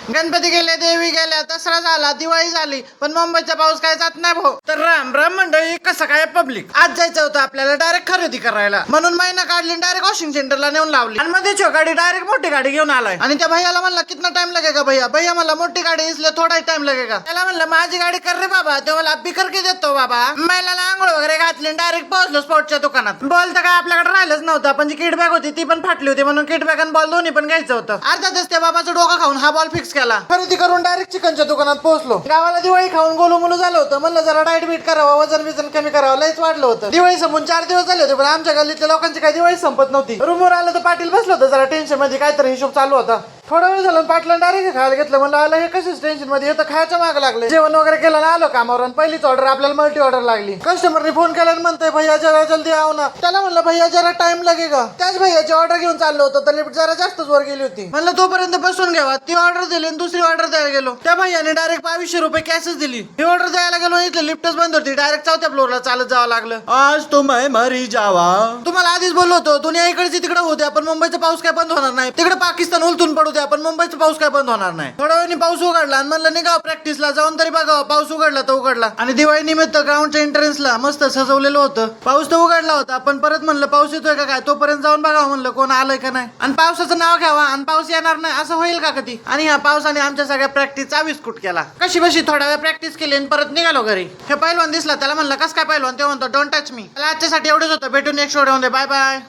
गणपती गेले, देवी गेल्या, दसरा झाला, दिवाळी झाली, पण मुंबईचा पाऊस काय जात नाही भाऊ. तर राम राम मंडळी, कसं काय पब्लिक. आज जायचं होतं आपल्याला डायरेक्ट खरेदी करायला, म्हणून महिना काढली, डायरेक्ट वॉशिंग सेंटरला नेऊन लावली आणि मध्ये गाडी डायरेक्ट मोठी गाडी घेऊन आलाय. आणि त्या भैयाला म्हणला कितना टाइम लगेगा भैया. भैया मला मोठी गाडी इसलिए थोडा टाइम लगेगा. त्याला म्हणलं माझी गाडी कर रे बाबा. तो मला अब्बी करके देतो बाबा. महिलाला आंघोळ वगैरे घातली, डायरेक्ट पोहोचलो स्पोर्टच्या दुकानात. बॉल तर काय आपल्याकडे राहिलंच नव्हतं, पण जी किट बॅग होती ती पण फाटली होती, म्हणून किट बॅग आणि बॉल दोन्ही पण घ्यायचं होतं. अर्धा तास त्या बाबाचं डोकं खाऊन हा बॉल फिक्स केला. खरेदी करून डायरेक्ट चिकनच्या दुकानात पोहोचलो. गावाला दिवाळी खाऊन गोलू मुलू झालं होतं. म्हणलं जरा डाएट बीट करावं, वजन बिजन कमी करावं. लयच वाढलं होतं. दिवाळी संपून 4 दिवस झाले होते, पण आमच्या गल्लीतल्या लोकांची काही दिवाळी संपत नव्हती. रूमवर आलं तर पाटील बसलं होतं जरा टेन्शन मध्ये, काहीतरी हिशोब चालू होता. थोडा वेळ झाला पाटला डायरेक्ट खायला घेतलं. म्हणलं आलं हे कशाच टेन्शन मध्ये, हे तर खायच्या मागे लागले. जेवण वगैरे केलं ना आलो कामावर, आणि पहिलीच ऑर्डर आपल्याला मल्टी ऑर्डर लागली. कस्टमरने फोन केला आणि म्हणतोय भैया जरा जल्दी आओ ना. त्याला म्हणलं भैया जरा टाइम लगेगा. त्याच भैयाची ऑर्डर घेऊन चाललो होतो, तर लिफ्ट जरा जास्तच वर गेली होती. म्हणलं तोपर्यंत बसून घ्यावा. ती ऑर्डर दिली आणि दुसरी ऑर्डर द्यायला गेलो. त्या भैयाने डायरेक्ट 2200 रुपये कॅशच दिली. ही ऑर्डर द्यायला गेलो, इथलं लिफ्टच बंद होती. डायरेक्ट 4थ्या फ्लोअरला चालत जावं लागलं. आज तो मैं मरी जावा. तुम्हाला आधीच बोललो होतो, दुनिया इकडची तिकडे होते, पण मुंबईचा पाऊस काय बंद होणार नाही. तिकडे पाकिस्तान उलटून पडू द्या, पण मुंबईचा पाऊस काय बंद होणार नाही. थोड्या वेळाने पाऊस उघडला आणि म्हणलं निघाव प्रॅक्टिसला, जाऊन तरी बघावं. पाऊस उघडला तर उघडला. आणि दिवाळी निमित्त ग्राउंडच्या एंट्रन्सला मस्त सजवलेलं होतं. पाऊस तर उघडला होता, पण परत म्हणलं पाऊस येतोय का काय, तोपर्यंत जाऊन बघावं म्हणलं कोण आलंय का नाही. आणि पावसाचं नाव घ्यावा आणि पाऊस येणार नाही असं होईल का कधी. आणि ह्या पावसाने आमच्या सगळ्या प्रॅक्टिसचा विस्कुट केला. कशी बशी थोड्या वेळ प्रॅक्टिस केली आणि परत निघालो घरी. हे पहिलवान दिसला, त्याला म्हणलं कस काय पहिलवान. ते म्हणतो डोंट टच मी. आजच्यासाठी एवढंच होतं. भेटून नेक्स्ट व्हिडिओ मध्ये. Bye bye.